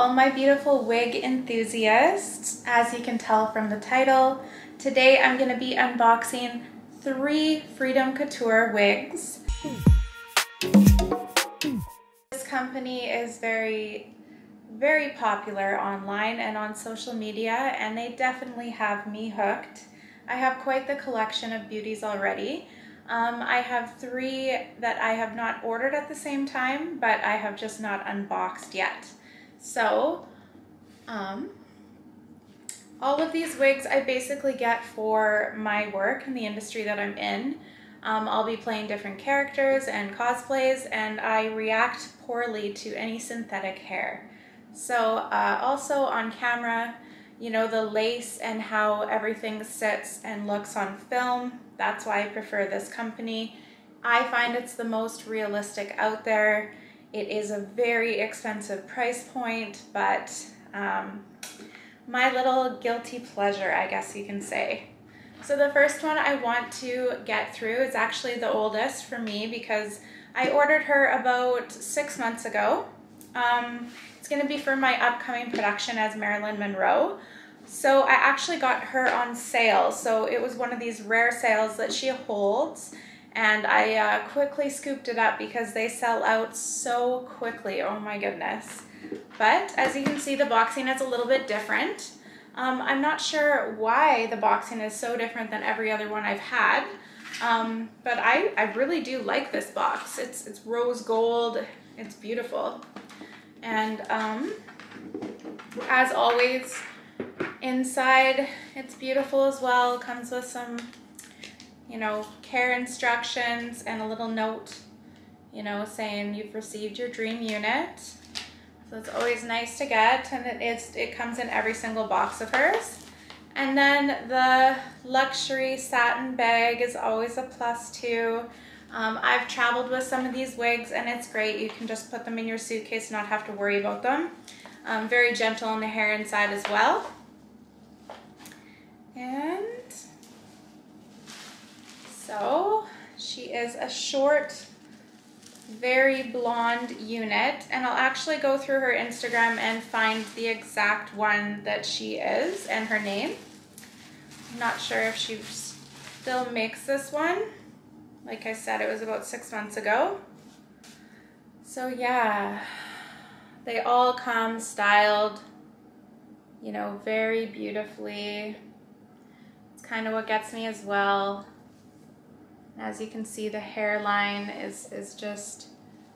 all my beautiful wig enthusiasts. As you can tell from the title, today I'm going to be unboxing 3 Freedom Couture wigs. This company is very popular online and on social media, and they definitely have me hooked. I have quite the collection of beauties already. I have 3 that I have not ordered at the same time, but I have just not unboxed yet. So, all of these wigs I basically get for my work in the industry that I'm in. I'll be playing different characters and cosplays, and I react poorly to any synthetic hair. So, also on camera, you know, the lace and how everything sits and looks on film, that's why I prefer this company. I find it's the most realistic out there. It is a very expensive price point, but my little guilty pleasure, I guess you can say. So the first one I want to get through is actually the oldest for me because I ordered her about 6 months ago. It's going to be for my upcoming production as Marilyn Monroe. So I actually got her on sale. So it was one of these rare sales that she holds, and I quickly scooped it up because they sell out so quickly. Oh my goodness. But as you can see, the boxing is a little bit different. I'm not sure why the boxing is so different than every other one I've had, but I really do like this box. It's rose gold. It's beautiful. And as always, inside it's beautiful as well. It comes with some, you know, care instructions and a little note, you know, saying you've received your dream unit. So it's always nice to get, and it comes in every single box of hers. And then the luxury satin bag is always a plus too. I've traveled with some of these wigs, and it's great. You can just put them in your suitcase, not have to worry about them. Very gentle on the hair inside as well. And so she is a short, very blonde unit, and I'll actually go through her Instagram and find the exact one that she is and her name. I'm not sure if she still makes this one. Like I said, it was about 6 months ago. So yeah, they all come styled, you know, very beautifully. It's kind of what gets me as well. As you can see, the hairline is just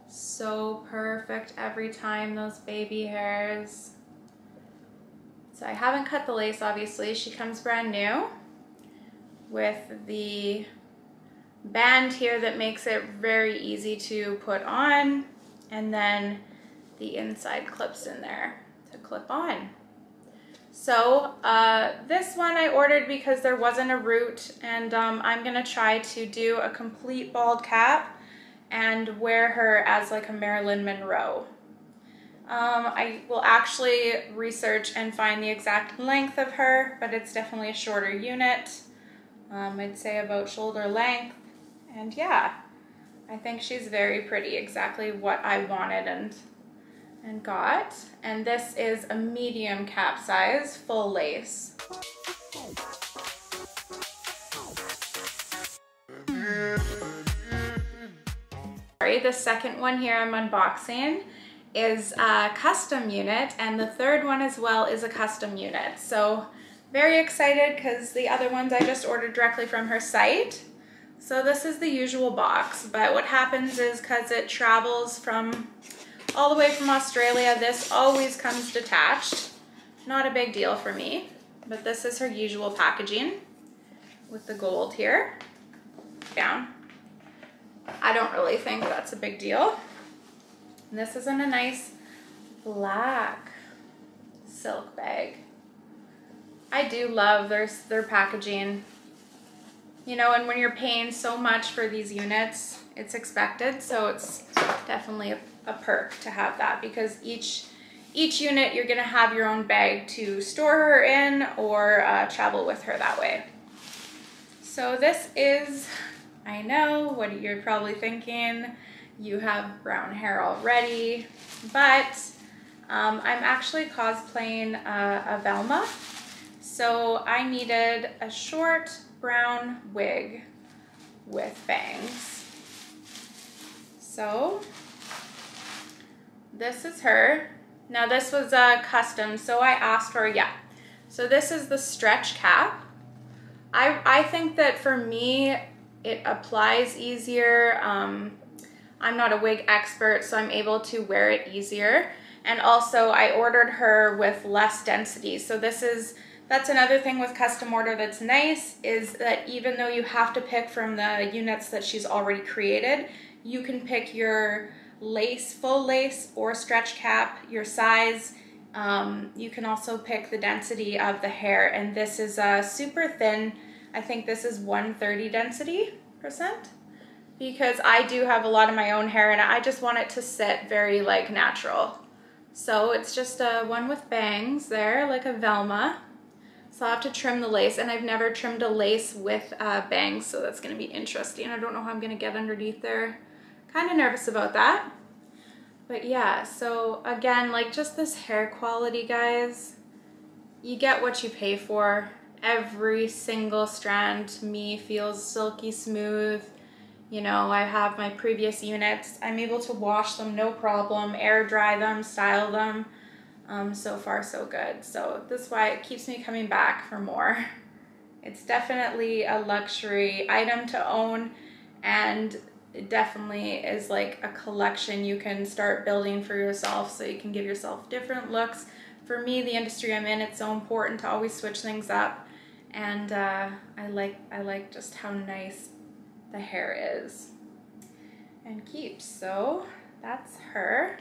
so perfect every time, those baby hairs. So I haven't cut the lace, obviously. She comes brand new with the band here that makes it very easy to put on, and then the inside clips in there to clip on. So this one I ordered because there wasn't a root, and I'm gonna try to do a complete bald cap and wear her as like a Marilyn Monroe. I will actually research and find the exact length of her, but it's definitely a shorter unit. I'd say about shoulder length, and yeah, I think she's very pretty, exactly what I wanted and got. And this is a medium cap size, full lace. Sorry, the second one here I'm unboxing is a custom unit, and the third one as well is a custom unit. So very excited because the other ones I just ordered directly from her site. So this is the usual box, but what happens is because it travels from all the way from Australia, this always comes detached. Not a big deal for me, but this is her usual packaging with the gold here. Down. I don't really think that's a big deal. And this is in a nice black silk bag. I do love their packaging. You know, and when you're paying so much for these units, it's expected, so it's definitely a perk to have that, because each unit you're gonna have your own bag to store her in or travel with her that way. So this is, I know what you're probably thinking, you have brown hair already, but I'm actually cosplaying a Velma, so I needed a short brown wig with bangs. So this is her. Now this was custom, so I asked for, yeah. So this is the stretch cap. I think that for me, it applies easier. I'm not a wig expert, so I'm able to wear it easier. And also I ordered her with less density. So that's another thing with custom order that's nice, is that even though you have to pick from the units that she's already created, you can pick your lace, full lace or stretch cap, your size. You can also pick the density of the hair, and this is super thin. I think this is 130 density percent, because I do have a lot of my own hair and I just want it to sit very like natural. So it's just one with bangs there, like a Velma. So I'll have to trim the lace, and I've never trimmed a lace with bangs, so that's gonna be interesting. I don't know how I'm gonna get underneath there. Kind of nervous about that. But yeah, so again, like just this hair quality, guys, you get what you pay for. Every single strand to me feels silky smooth. You know, I have my previous units. I'm able to wash them no problem, air dry them, style them. So far so good. So this is why it keeps me coming back for more. It's definitely a luxury item to own, and it definitely is like a collection you can start building for yourself, so you can give yourself different looks. For me, the industry I'm in, it's so important to always switch things up, and I like just how nice the hair is and keeps. So that's her.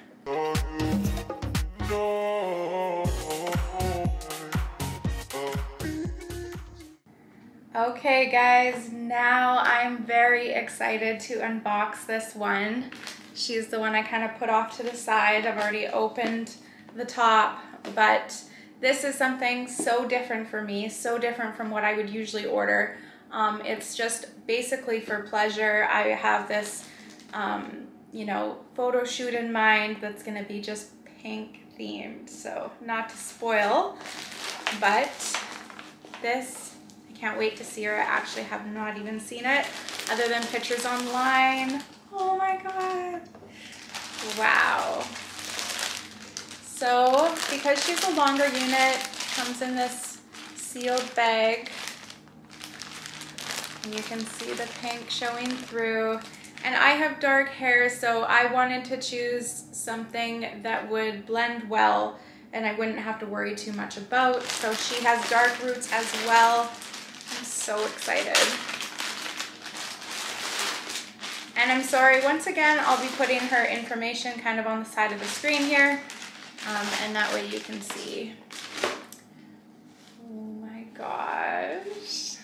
Okay guys, now I'm very excited to unbox this one. She's the one I kind of put off to the side. I've already opened the top, but this is something so different for me, so different from what I would usually order. It's just basically for pleasure. I have this, you know, photo shoot in mind that's gonna be just pink themed. So not to spoil, but this, I can't wait to see her. I actually have not even seen it other than pictures online. Oh my God. Wow. So because she's a longer unit, comes in this sealed bag. And you can see the pink showing through. And I have dark hair, so I wanted to choose something that would blend well and I wouldn't have to worry too much about. So she has dark roots as well. I'm so excited. And I'm sorry, once again, I'll be putting her information kind of on the side of the screen here. And that way you can see. Oh my gosh.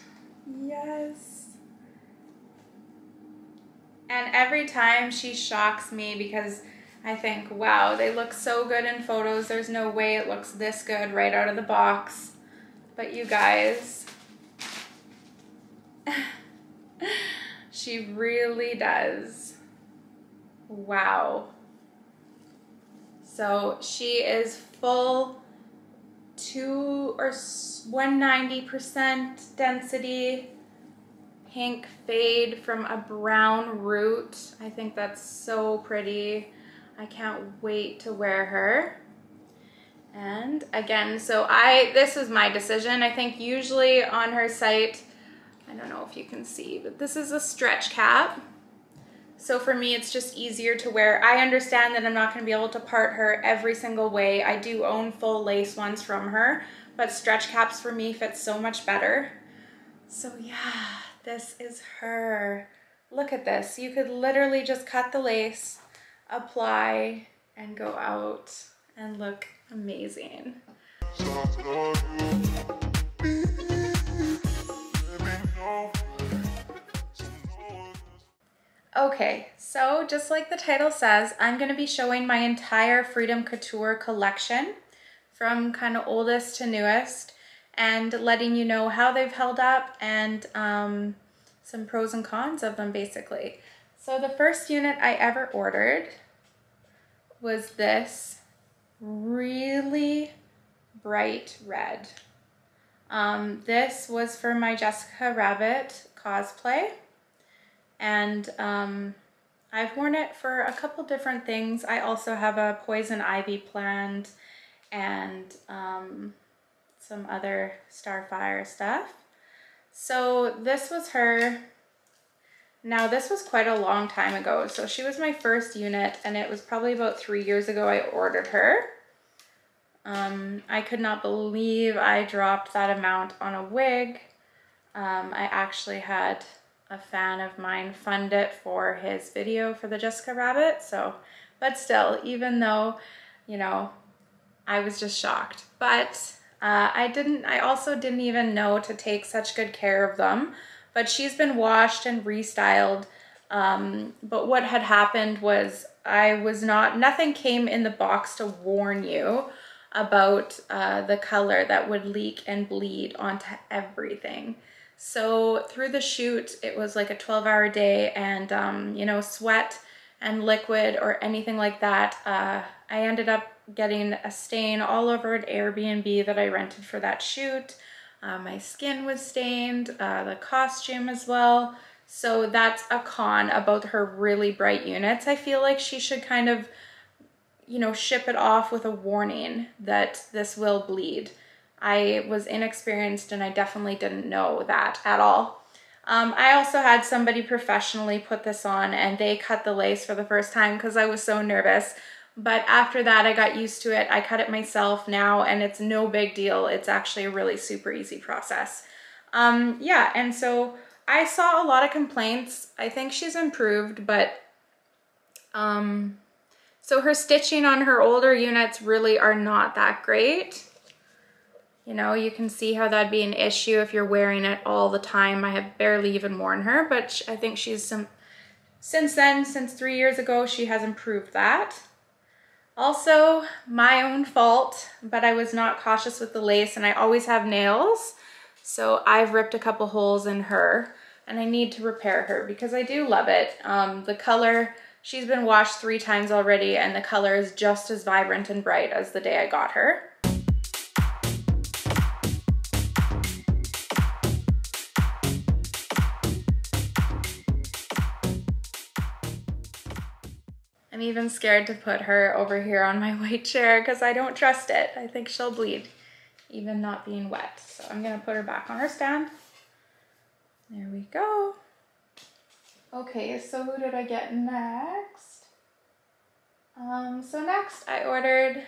Yes. And every time she shocks me, because I think, wow, they look so good in photos. There's no way it looks this good right out of the box. But you guys, she really does. Wow. So she is full 190% density, pink fade from a brown root. I think that's so pretty. I can't wait to wear her. And again, so this was my decision. I think usually on her site, I don't know if you can see, but this is a stretch cap. So for me, it's just easier to wear. I understand that I'm not going to be able to part her every single way. I do own full lace ones from her, but stretch caps for me fit so much better. So yeah, this is her. Look at this. You could literally just cut the lace, apply, and go out and look amazing. Okay, so just like the title says, I'm going to be showing my entire Freedom Couture collection from kind of oldest to newest, and letting you know how they've held up and some pros and cons of them basically. So the first unit I ever ordered was this really bright red. This was for my Jessica Rabbit cosplay, and I've worn it for a couple different things. I also have a poison ivy planned and some other starfire stuff. So this was her. Now this was quite a long time ago. So she was my first unit, and it was probably about 3 years ago I ordered her. I could not believe I dropped that amount on a wig. I actually had a fan of mine fund it for his video for the Jessica Rabbit. So, but still, even though, you know, I was just shocked. But I also didn't even know to take such good care of them. But she's been washed and restyled. But what had happened was nothing came in the box to warn you about the color that would leak and bleed onto everything. So through the shoot, it was like a 12-hour day, and you know, sweat and liquid or anything like that, I ended up getting a stain all over an Airbnb that I rented for that shoot. My skin was stained, the costume as well. So that's a con about her really bright units. I feel like she should kind of, you know, ship it off with a warning that this will bleed. I was inexperienced and I definitely didn't know that at all. I also had somebody professionally put this on, and they cut the lace for the first time because I was so nervous. But after that, I got used to it. I cut it myself now, and it's no big deal. It's actually a really super easy process. Yeah, and so I saw a lot of complaints. I think she's improved, but so her stitching on her older units really are not that great. You know, you can see how that'd be an issue if you're wearing it all the time. I have barely even worn her, but I think since 3 years ago, she has improved that. Also, my own fault, but I was not cautious with the lace, and I always have nails. So I've ripped a couple holes in her, and I need to repair her because I do love it. The color, she's been washed 3 times already, and the color is just as vibrant and bright as the day I got her. I'm even scared to put her over here on my white chair because I don't trust it. I think she'll bleed, even not being wet. So I'm gonna put her back on her stand. There we go. Okay, so who did I get next? So next I ordered,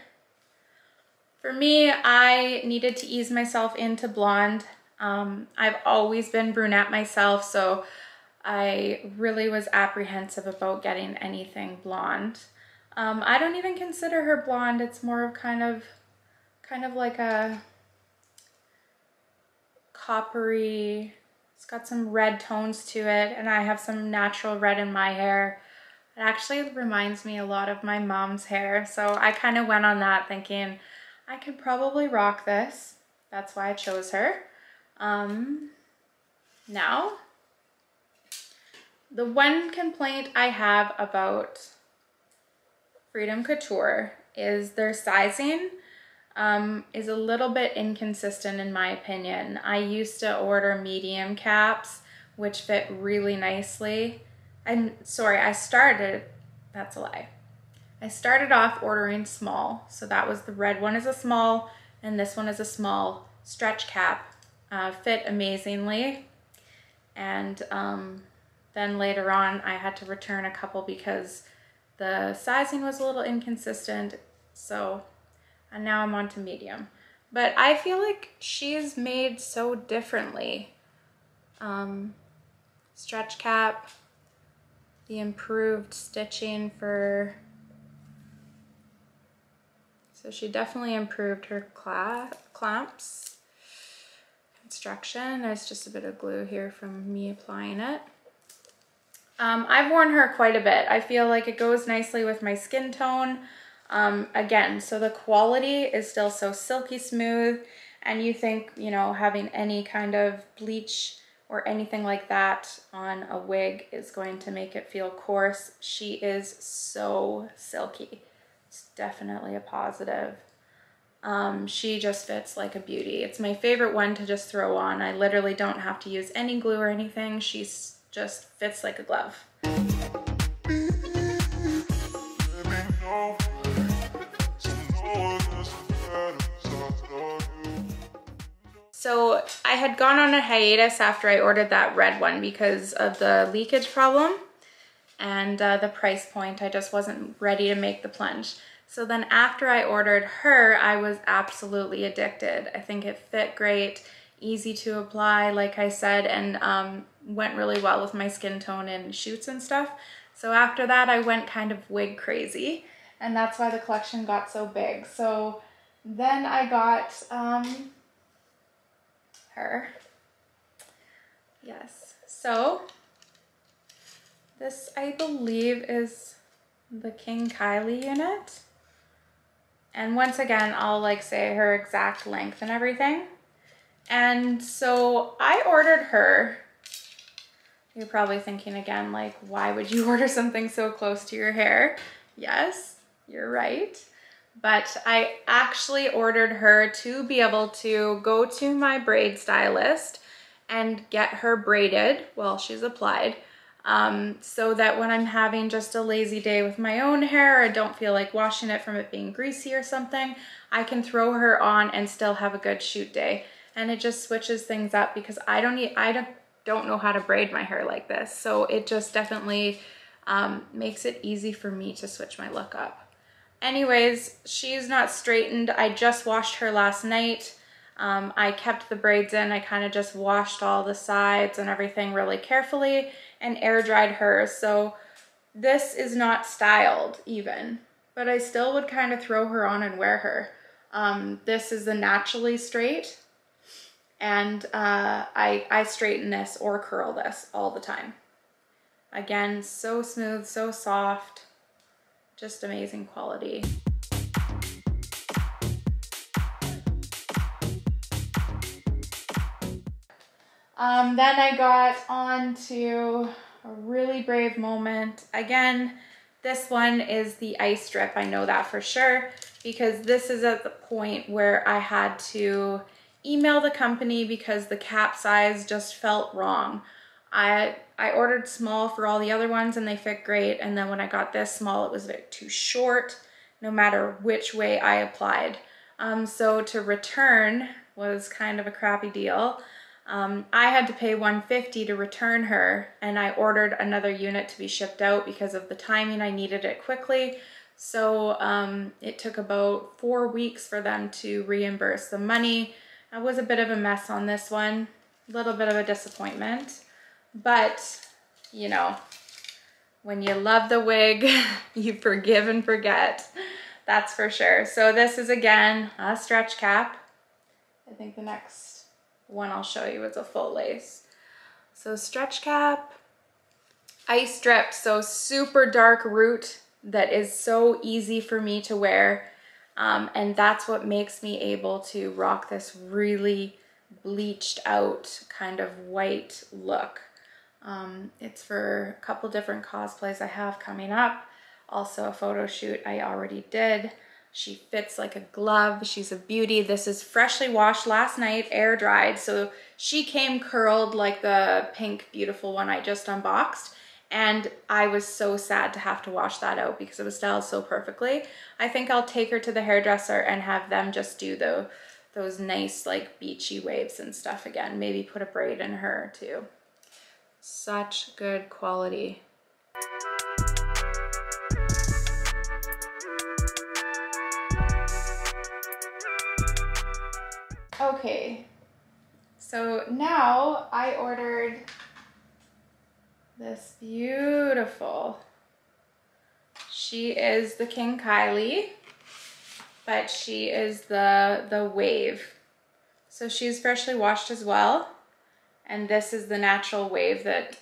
for me, I needed to ease myself into blonde. I've always been brunette myself, so I really was apprehensive about getting anything blonde. I don't even consider her blonde. It's more of kind of like a coppery, it's got some red tones to it, and I have some natural red in my hair. It actually reminds me a lot of my mom's hair, so I kind of went on that thinking I could probably rock this. That's why I chose her. Now, the one complaint I have about Freedom Couture is their sizing is a little bit inconsistent in my opinion. I used to order medium caps, which fit really nicely. That's a lie. I started off ordering small, so that was the red one is a small, and this one is a small stretch cap. Fit amazingly, and then later on I had to return a couple because the sizing was a little inconsistent, so and now I'm on to medium. But I feel like she's made so differently. Stretch cap, the improved stitching for, so she definitely improved her clamps. Construction, there's just a bit of glue here from me applying it. I've worn her quite a bit. I feel like it goes nicely with my skin tone. Again, so the quality is still so silky smooth, and you think, you know, having any kind of bleach or anything like that on a wig is going to make it feel coarse. She is so silky. It's definitely a positive. She just fits like a beauty. It's my favorite one to just throw on. I literally don't have to use any glue or anything. She's just fits like a glove. So I had gone on a hiatus after I ordered that red one because of the leakage problem and the price point. I just wasn't ready to make the plunge. So then after I ordered her, I was absolutely addicted. I think it fit great, easy to apply, like I said, and went really well with my skin tone in shoots and stuff. So after that, I went kind of wig crazy, and that's why the collection got so big. So then I got her. Yes. So this, I believe, is the King Kylie unit. And once again, I'll like say her exact length and everything. And so I ordered her. You're probably thinking again, like, why would you order something so close to your hair? Yes, you're right. But I actually ordered her to be able to go to my braid stylist and get her braided while she's applied. So that when I'm having just a lazy day with my own hair, I don't feel like washing it from it being greasy or something, I can throw her on and still have a good shoot day. And it just switches things up because I don't know how to braid my hair like this. So it just definitely makes it easy for me to switch my look up. Anyways, she's not straightened. I just washed her last night. I kept the braids in. I kind of just washed all the sides and everything really carefully and air dried her. So this is not styled even, but I still would kind of throw her on and wear her. This is the naturally straight, and I straighten this or curl this all the time. Again, so smooth, so soft, just amazing quality. Then I got on to a really brave moment. Again, this one is the ice strip. I know that for sure because this is at the point where I had to email the company because the cap size just felt wrong. I ordered small for all the other ones and they fit great. And then when I got this small, it was a bit too short, no matter which way I applied. So to return was kind of a crappy deal. I had to pay $150 to return her, and I ordered another unit to be shipped out because of the timing. I needed it quickly. So it took about 4 weeks for them to reimburse the money. I was a bit of a mess on this one, a little bit of a disappointment, but you know, when you love the wig, you forgive and forget. That's for sure. So this is again a stretch cap. I think the next one I'll show you is a full lace. So stretch cap, ice strip, so super dark root that is so easy for me to wear. And that's what makes me able to rock this really bleached out kind of white look. It's for a couple different cosplays I have coming up. Also a photo shoot I already did. She fits like a glove. She's a beauty. This is freshly washed last night, air dried. So she came curled like the pink beautiful one I just unboxed. And I was so sad to have to wash that out because it was styled so perfectly. I think I'll take her to the hairdresser and have them just do those nice like beachy waves and stuff again. Maybe put a braid in her too. Such good quality. Okay, so now I ordered this beautiful, she is the King Kylie, but she is the wave. So she's freshly washed as well. And this is the natural wave that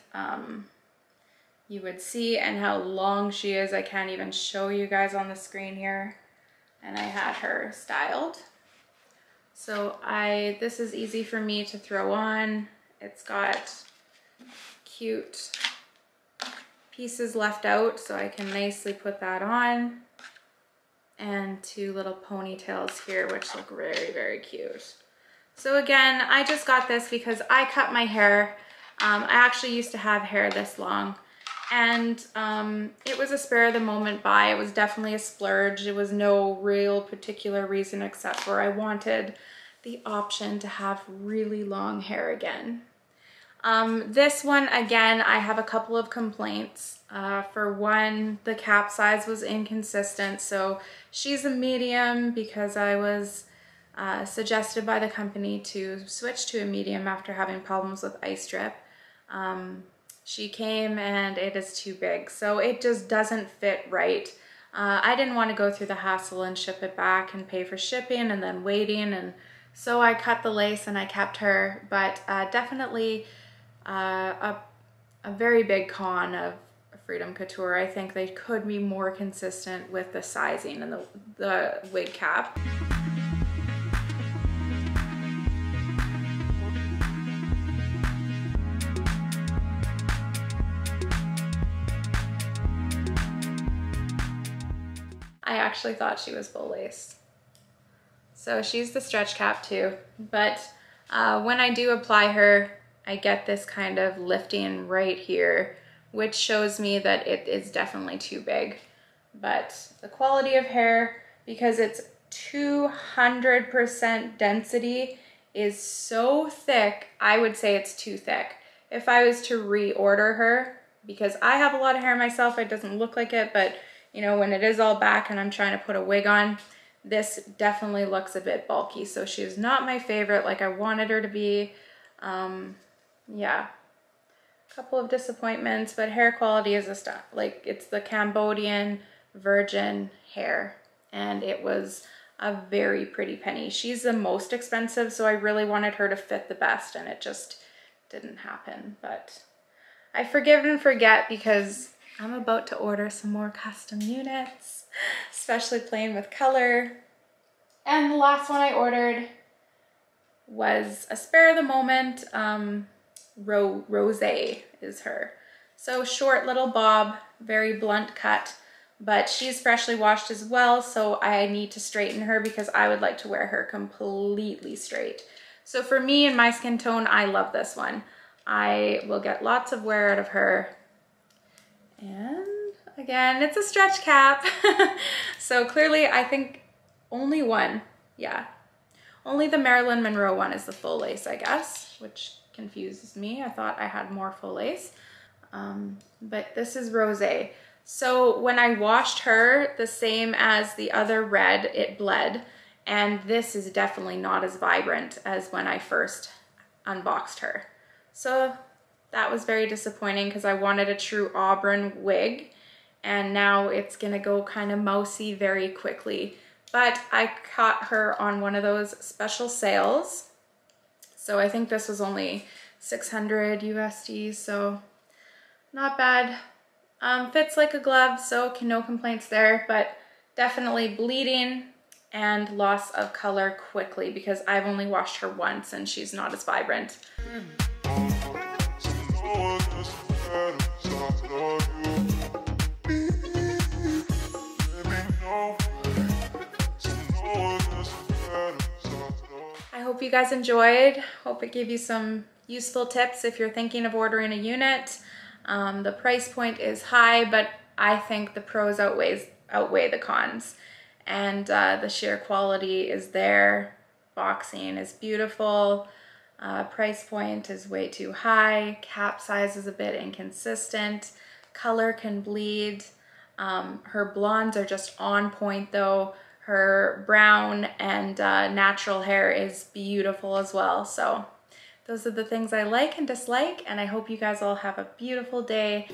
you would see, and how long she is. I can't even show you guys on the screen here. And I had her styled. So this is easy for me to throw on. It's got cute pieces left out, so I can nicely put that on. and 2 little ponytails here, which look very, very cute. So again, I just got this because I cut my hair. I actually used to have hair this long, and it was a spare of the moment buy. It was definitely a splurge. It was no real particular reason except for I wanted the option to have really long hair again. This one, again, I have a couple of complaints. For one, the cap size was inconsistent. So she's a medium because I was suggested by the company to switch to a medium after having problems with ice drip. She came and it is too big, so it just doesn't fit right. I didn't want to go through the hassle and ship it back and pay for shipping and then waiting, and so I cut the lace and I kept her, but definitely a very big con of Freedom Couture. I think they could be more consistent with the sizing and the wig cap. I actually thought she was full lace. So she's the stretch cap too, but when I do apply her, I get this kind of lifting right here, which shows me that it is definitely too big. But the quality of hair, because it's 200% density, is so thick, I would say it's too thick. If I was to reorder her, because I have a lot of hair myself, it doesn't look like it, but you know, when it is all back and I'm trying to put a wig on, this definitely looks a bit bulky. So she's not my favorite like I wanted her to be. Yeah, a couple of disappointments, but hair quality is a stuff. Like, it's the Cambodian virgin hair, and it was a very pretty penny. She's the most expensive, so I really wanted her to fit the best, and it just didn't happen. But I forgive and forget because I'm about to order some more custom units, especially playing with color. And the last one I ordered was a spare of the moment. Rosé is her. So short little bob, very blunt cut, but she's freshly washed as well, so I need to straighten her because I would like to wear her completely straight. So for me and my skin tone, I love this one. I will get lots of wear out of her. And again, it's a stretch cap. So clearly I think only one, yeah. Only the Marilyn Monroe one is the full lace, I guess, which confuses me. I thought I had more full lace. But this is Rosé. So when I washed her, the same as the other red, it bled. And this is definitely not as vibrant as when I first unboxed her. So that was very disappointing because I wanted a true auburn wig, and now it's gonna go kind of mousy very quickly. But I caught her on one of those special sales. So I think this was only 600 USD, so not bad. Fits like a glove, so no complaints there, but definitely bleeding and loss of color quickly because I've only washed her once and she's not as vibrant. I hope you guys enjoyed. Hope it gave you some useful tips if you're thinking of ordering a unit. The price point is high, but I think the pros outweigh the cons. And the sheer quality is there. Boxing is beautiful. Price point is way too high. Cap size is a bit inconsistent. Color can bleed. Her blondes are just on point though. Her brown and natural hair is beautiful as well. So those are the things I like and dislike, and I hope you guys all have a beautiful day.